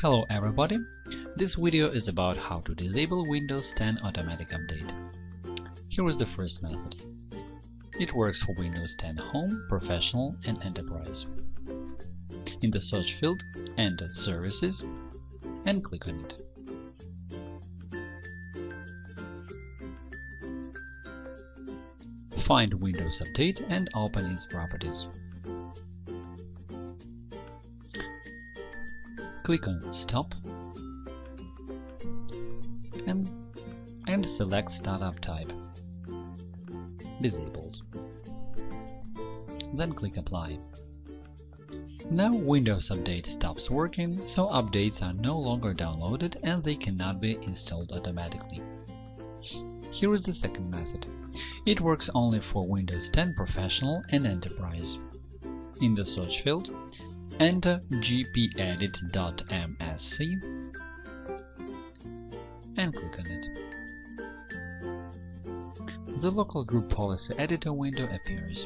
Hello everybody! This video is about how to disable Windows 10 automatic update. Here is the first method. It works for Windows 10 Home, Professional and Enterprise. In the search field, enter Services and click on it. Find Windows Update and open its properties. Click on Stop and select Startup Type, Disabled. Then click Apply. Now Windows Update stops working, so updates are no longer downloaded and they cannot be installed automatically. Here is the second method. It works only for Windows 10 Professional and Enterprise. In the search field, enter gpedit.msc and click on it. The local group policy editor window appears.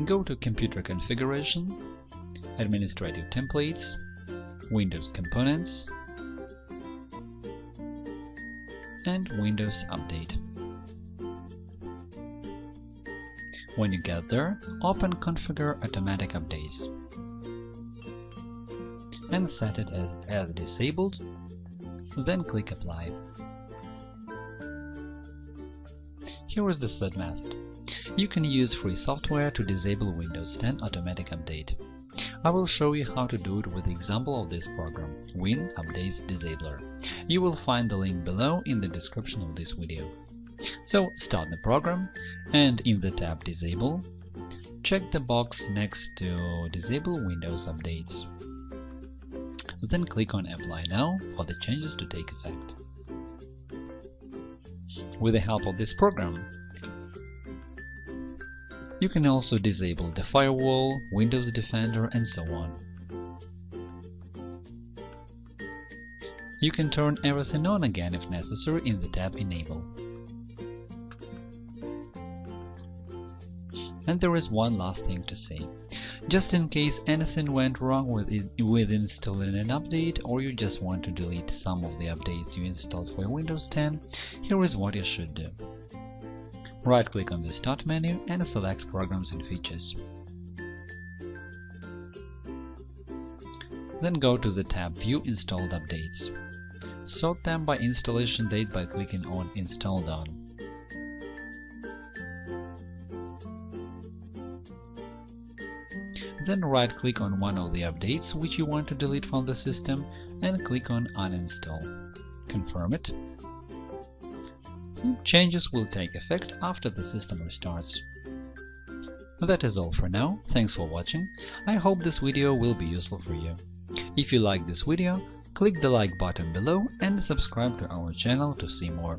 Go to Computer Configuration, Administrative Templates, Windows Components, and Windows Update. When you get there, open Configure Automatic Updates and set it as disabled, then click Apply. Here is the third method. You can use free software to disable Windows 10 Automatic Update. I will show you how to do it with the example of this program, Win Updates Disabler. You will find the link below in the description of this video. So start the program and in the tab Disable, check the box next to Disable Windows Updates. Then click on Apply Now for the changes to take effect. With the help of this program, you can also disable the firewall, Windows Defender and so on. You can turn everything on again if necessary in the tab Enable. And there is one last thing to say. Just in case anything went wrong with installing an update, or you just want to delete some of the updates you installed for Windows 10, here is what you should do. Right-click on the Start menu and select Programs and Features. Then go to the tab View Installed Updates. Sort them by installation date by clicking on Installed On. Then right-click on one of the updates which you want to delete from the system and click on Uninstall. Confirm it. Changes will take effect after the system restarts. That is all for now. Thanks for watching. I hope this video will be useful for you. If you like this video, click the like button below and subscribe to our channel to see more.